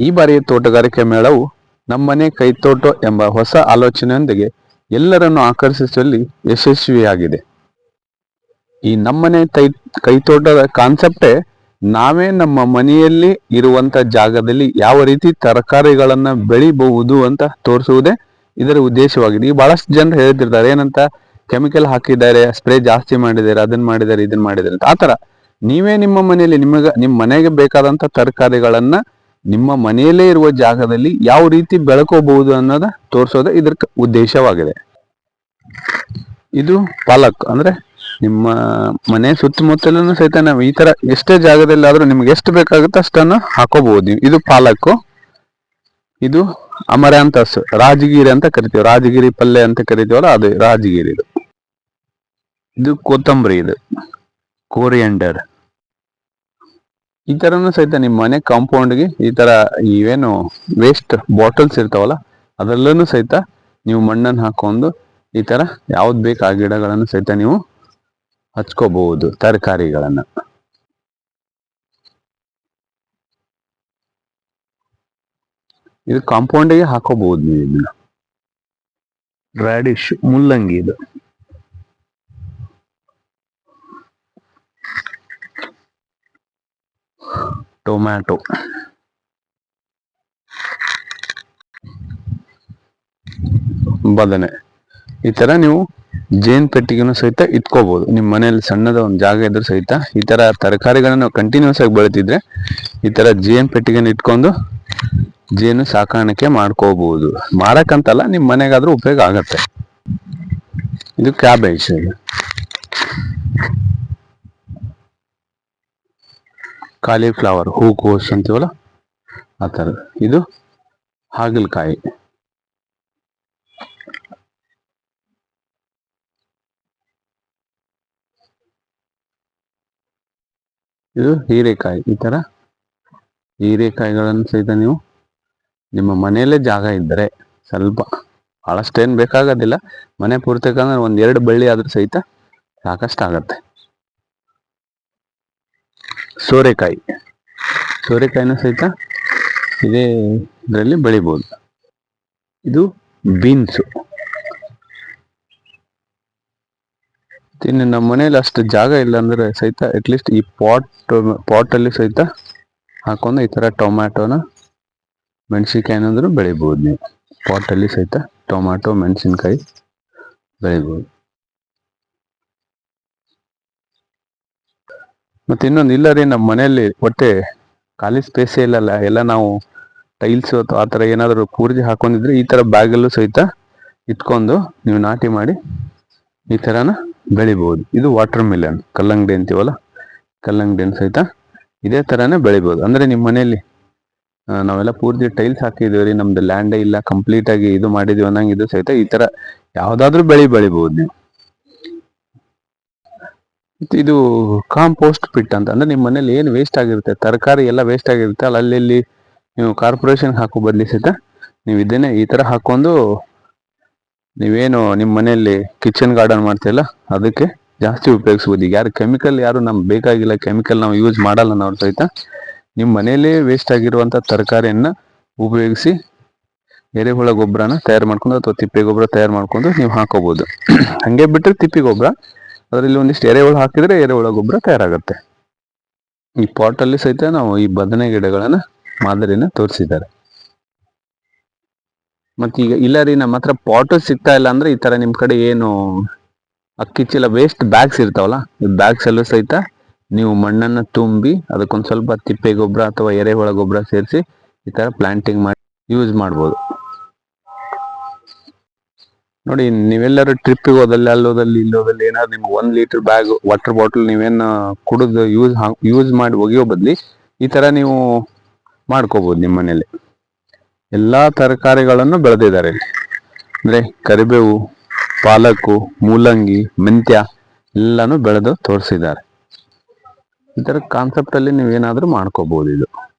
ಈ ಬಾರಿಯ ತೋಟಗಾರಿಕೆ ಮೇಳವು ನಮ್ಮನೆ ಕೈತೋಟ ಎಂಬ ಹೊಸ ಆಲೋಚನೆಯೊಂದಿಗೆ ಎಲ್ಲರನ್ನು ಆಕರ್ಷಿಸುವಲ್ಲಿ ಯಶಸ್ವಿಯಾಗಿದೆ. ಈ ನಮ್ಮನೆ ಕೈತೋಟದ ಕಾನ್ಸೆಪ್ಟೇ ನಾವೇ ನಮ್ಮ ಮನೆಯಲ್ಲಿ ಇರುವಂತ ಜಾಗದಲ್ಲಿ ಯಾವ ರೀತಿ ತರಕಾರಿಗಳನ್ನ ಬೆಳಿಬಹುದು ಅಂತ ತೋರಿಸುವುದೇ ಇದರ ಉದ್ದೇಶವಾಗಿದೆ. ಈ ಬಹಳಷ್ಟು ಜನರು ಹೇಳ್ತಿರ್ತಾರೆ ಏನಂತ, ಕೆಮಿಕಲ್ ಹಾಕಿದ್ದಾರೆ, ಸ್ಪ್ರೇ ಜಾಸ್ತಿ ಮಾಡಿದ್ದಾರೆ, ಅದನ್ನ ಮಾಡಿದ್ದಾರೆ, ಇದನ್ನ ಮಾಡಿದ್ದಾರೆ ಅಂತ. ಆತರ ನೀವೇ ನಿಮ್ಮ ಮನೆಯಲ್ಲಿ ನಿಮ್ಮ ಮನೆಗೆ ಬೇಕಾದಂತ ತರಕಾರಿಗಳನ್ನ ನಿಮ್ಮ ಮನೆಯಲ್ಲೇ ಇರುವ ಜಾಗದಲ್ಲಿ ಯಾವ ರೀತಿ ಬೆಳ್ಕೋಬಹುದು ಅನ್ನೋದ ತೋರಿಸೋದೇ ಇದರ ಉದ್ದೇಶವಾಗಿದೆ. ಇದು ಪಾಲಕ್ ಅಂದ್ರೆ ನಿಮ್ಮ ಮನೆ ಸುತ್ತಮುತ್ತಲೂ ಸಹಿತ ನಾವು ಈ ತರ ಎಷ್ಟೇ ಜಾಗದಲ್ಲಿ ಆದ್ರೂ ನಿಮ್ಗೆ ಎಷ್ಟು ಬೇಕಾಗುತ್ತೆ ಅಷ್ಟನ್ನು ಹಾಕೋಬಹುದು ನೀವು. ಇದು ಪಾಲಕ್ಕು, ಇದು ಅಮರ್ಯಾಂತಸ್, ರಾಜಗಿರಿ ಅಂತ ಕರಿತೀವಿ, ರಾಜಗಿರಿ ಪಲ್ಯ ಅಂತ ಕರಿತೀವಲ್ಲ ಅದು ರಾಜಗಿರಿ. ಇದು ಕೊತ್ತಂಬರಿ, ಇದು ಕೋರಿಯಂಡರ್. ಈ ತರನು ಸಹಿತ ನಿಮ್ಮ ಮನೆ ಕಾಂಪೌಂಡ್ಗೆ ಈ ತರ ಇವೇನು ವೇಸ್ಟ್ ಬಾಟಲ್ಸ್ ಇರ್ತಾವಲ್ಲ ಅದರಲ್ಲೂ ಸಹಿತ ನೀವು ಮಣ್ಣನ್ನು ಹಾಕೊಂಡು ಈ ತರ ಯಾವ್ದು ಬೇಕು ಆ ಗಿಡಗಳನ್ನು ಸಹಿತ ನೀವು ಹಚ್ಕೋಬಹುದು, ತರಕಾರಿಗಳನ್ನ. ಇದು ಕಾಂಪೌಂಡಿಗೆ ಹಾಕೋಬಹುದು ನೀವು ಇದನ್ನ. ರಾಡಿಶ್, ಮುಲ್ಲಂಗಿ, ಇದು ಟೊಮ್ಯಾಟೊ, ಬದನೆ. ಈ ತರ ನೀವು ಜೇನ್ ಪೆಟ್ಟಿಗೆನೂ ಸಹಿತ ಇಟ್ಕೋಬಹುದು ನಿಮ್ಮ ಮನೆಯಲ್ಲಿ. ಸಣ್ಣದ ಒಂದು ಜಾಗ ಇದ್ರೂ ಸಹಿತ ಈ ತರ ತರಕಾರಿಗಳನ್ನ ಕಂಟಿನ್ಯೂಸ್ ಆಗಿ ಬೆಳೆತಿದ್ರೆ ಈ ತರ ಜೇನ್ ಪೆಟ್ಟಿಗೆನ ಇಟ್ಕೊಂಡು ಜೇನು ಸಾಕಾಣಿಕೆ ಮಾಡ್ಕೋಬಹುದು. ಮಾರಕ್ಕಂತಲ್ಲ, ನಿಮ್ ಮನೆಗಾದ್ರೂ ಉಪಯೋಗ ಆಗತ್ತೆ. ಇದು ಕ್ಯಾಬೇಜ್, ಕಾಲಿಫ್ಲವರ್, ಹೂಕೋಸ್ ಅಂತೀವಲ್ಲ ಆ ತರ. ಇದು ಹಾಗಲಕಾಯಿ, ಇದು ಹೀರೆಕಾಯಿ. ಈ ತರ ಹೀರೆಕಾಯಿಗಳನ್ನು ಸಹಿತ ನೀವು ನಿಮ್ಮ ಮನೆಯಲ್ಲೇ ಜಾಗ ಇದ್ದರೆ ಸ್ವಲ್ಪ, ಬಹಳಷ್ಟೇನು ಬೇಕಾಗೋದಿಲ್ಲ, ಮನೆ ಪೂರ್ತಕ್ಕಂದ್ರೆ ಒಂದೆರಡು ಬಳ್ಳಿ ಆದ್ರೂ ಸಹಿತ ಸಾಕಷ್ಟಾಗತ್ತೆ. ಸೋರೆಕಾಯಿ, ಸೋರೆಕಾಯಿನೂ ಸಹಿತ ಇದೇ ಇದರಲ್ಲಿ ಬೆಳಿಬೋದು. ಇದು ಬೀನ್ಸು. ಇನ್ನು ನಮ್ಮ ಮನೇಲಿ ಅಷ್ಟು ಜಾಗ ಇಲ್ಲ ಅಂದ್ರೆ ಸಹಿತ ಅಟ್ಲೀಸ್ಟ್ ಈ ಪಾಟ್ ಅಲ್ಲಿ ಸಹಿತ ಹಾಕೊಂಡು ಈ ತರ ಟೊಮ್ಯಾಟೋನ, ಮೆಣಸಿನ್ಕಾಯಿನಾದ್ರೂ ಬೆಳಿಬಹುದು ನೀವು. ಪಾಟ್ ಅಲ್ಲಿ ಸಹಿತ ಟೊಮ್ಯಾಟೊ, ಮೆಣಸಿನ್ಕಾಯಿ ಬೆಳಿಬಹುದು. ಮತ್ತೆ ಇನ್ನೊಂದು, ಇಲ್ಲ ರೀ ನಮ್ಮ ಮನೆಯಲ್ಲಿ ಒಟ್ಟೆ ಖಾಲಿ ಸ್ಪೇಸೇ ಇಲ್ಲಲ್ಲ, ಎಲ್ಲ ನಾವು ಟೈಲ್ಸ್ ಅಥವಾ ಆ ತರ ಏನಾದ್ರು ಪೂರ್ತಿ ಹಾಕೊಂಡಿದ್ರೆ ಈ ತರ ಬ್ಯಾಗಲ್ಲೂ ಸಹಿತ ಇಟ್ಕೊಂಡು ನೀವು ನಾಟಿ ಮಾಡಿ ಈ ತರನ ಬೆಳಿಬಹುದು. ಇದು ವಾಟರ್ ಮಿಲನ್, ಕಲ್ಲಂಗಡಿ ಅಂತೀವಲ್ಲ, ಕಲ್ಲಂಗಡಿನ ಸಹಿತ ಇದೇ ತರಾನೇ ಬೆಳಿಬಹುದು. ಅಂದ್ರೆ ನಿಮ್ಮ ಮನೆಯಲ್ಲಿ ನಾವೆಲ್ಲ ಪೂರ್ತಿ ಟೈಲ್ಸ್ ಹಾಕಿದೀವಿ, ನಮ್ದು ಲ್ಯಾಂಡೇ ಇಲ್ಲ, ಕಂಪ್ಲೀಟ್ ಆಗಿ ಇದು ಮಾಡಿದೀವಿ ಅನ್ನಂಗೆ ಇದು ಸಹಿತ ಈ ತರ ಯಾವ್ದಾದ್ರು ಬೆಳಿಬಹುದು ನೀವು. ಇದು ಕಾಂಪೋಸ್ಟ್ ಪಿಟ್ ಅಂತ, ಅಂದ್ರೆ ನಿಮ್ಮ ಮನೇಲಿ ಏನು ವೇಸ್ಟ್ ಆಗಿರುತ್ತೆ, ತರಕಾರಿ ಎಲ್ಲ ವೇಸ್ಟ್ ಆಗಿರುತ್ತೆ ಅಲ್ಲ, ಅಲ್ಲಿ ನೀವು ಕಾರ್ಪೊರೇಷನ್ ಹಾಕೋ ಬದಲಿ ಸಹಿತ ನೀವು ಇದನ್ನೇ ಈ ತರ ಹಾಕೊಂಡು ನೀವೇನು ನಿಮ್ಮ ಮನೆಯಲ್ಲಿ ಕಿಚನ್ ಗಾರ್ಡನ್ ಮಾಡ್ತೀರಲ್ಲ ಅದಕ್ಕೆ ಜಾಸ್ತಿ ಉಪಯೋಗಿಸ್ಬೋದು. ಈಗ ಯಾರು ಕೆಮಿಕಲ್ ನಮ್ಗೆ ಬೇಕಾಗಿಲ್ಲ, ಕೆಮಿಕಲ್ ನಾವು ಯೂಸ್ ಮಾಡಲ್ಲ ನಾವು ಸಹಿತ ನಿಮ್ಮ ಮನೆಯಲ್ಲೇ ವೇಸ್ಟ್ ಆಗಿರುವಂತ ತರಕಾರಿಯನ್ನ ಉಪಯೋಗಿಸಿ ಎರೆಹುಳ ಗೊಬ್ಬರನ ತಯಾರು ಮಾಡ್ಕೊಂಡು ಅಥವಾ ತಿಪ್ಪೆ ಗೊಬ್ಬರ ತಯಾರು ಮಾಡ್ಕೊಂಡು ನೀವು ಹಾಕೋಬಹುದು. ಹಂಗೆ ಬಿಟ್ಟರೆ ತಿಪ್ಪೆ ಗೊಬ್ಬರ, ಅದರಲ್ಲಿ ಒಂದಿಷ್ಟು ಎರೆಹುಳ ಹಾಕಿದ್ರೆ ಎರೆಹುಳ ಗೊಬ್ಬರ ತಯಾರಾಗುತ್ತೆ. ಈ ಪಾಟ್ ಅಲ್ಲಿ ಸಹಿತ ನಾವು ಈ ಬದನೆ ಗಿಡಗಳನ್ನ ಮಾದರಿನ ತೋರಿಸಿದ್ದಾರೆ. ಮತ್ತೀಗ ಇಲ್ಲ ರೀ ನಮ್ಮ ಹತ್ರ ಪಾಟ್ ಸಿಗ್ತಾ ಇಲ್ಲ ಅಂದ್ರೆ ಈ ತರ ನಿಮ್ ಕಡೆ ಏನು ಅಕ್ಕಿ ಚೀಲ ವೇಸ್ಟ್ ಬ್ಯಾಗ್ಸ್ ಇರ್ತಾವಲ್ಲ, ಈ ಬ್ಯಾಗ್ಸ್ ಅಲ್ಲೂ ಸಹಿತ ನೀವು ಮಣ್ಣನ್ನ ತುಂಬಿ ಅದಕ್ಕೊಂದ್ ಸ್ವಲ್ಪ ತಿಪ್ಪೆ ಗೊಬ್ಬರ ಅಥವಾ ಎರೆಹುಳ ಗೊಬ್ಬರ ಸೇರಿಸಿ ಈ ತರ ಪ್ಲಾಂಟಿಂಗ್ ಮಾಡಿ ಯೂಸ್ ಮಾಡ್ಬೋದು. ನೋಡಿ, ನೀವೆಲ್ಲರೂ ಟ್ರಿಪ್ಪಿಗೆ ಹೋದಲ್ಲಿ ಅಲ್ಲೋದಲ್ಲಿ ಇಲ್ಲೋದಲ್ಲಿ ಏನಾದ್ರು ನಿಮ್ಗೆ 1 ಲೀಟರ್ ಬ್ಯಾಗ್ ವಾಟರ್ ಬಾಟಲ್ ನೀವೇನು ಕುಡಿದು ಯೂಸ್ ಮಾಡಿ ಒಗೆಯೋ ಬದ್ಲಿ ಈ ತರ ನೀವು ಮಾಡ್ಕೋಬಹುದು. ನಿಮ್ಮ ಮನೇಲಿ ಎಲ್ಲಾ ತರಕಾರಿಗಳನ್ನು ಬೆಳೆದಿದ್ದಾರೆ. ಅಂದ್ರೆ ಕರಿಬೇವು, ಪಾಲಕ್ಕು, ಮೂಲಂಗಿ, ಮೆಂತ್ಯ ಎಲ್ಲಾನು ಬೆಳೆದು ತೋರಿಸಿದ್ದಾರೆ. ಈ ತರ ಕಾನ್ಸೆಪ್ಟ್ ಅಲ್ಲಿ ನೀವೇನಾದ್ರೂ ಮಾಡ್ಕೋಬಹುದು ಇದು.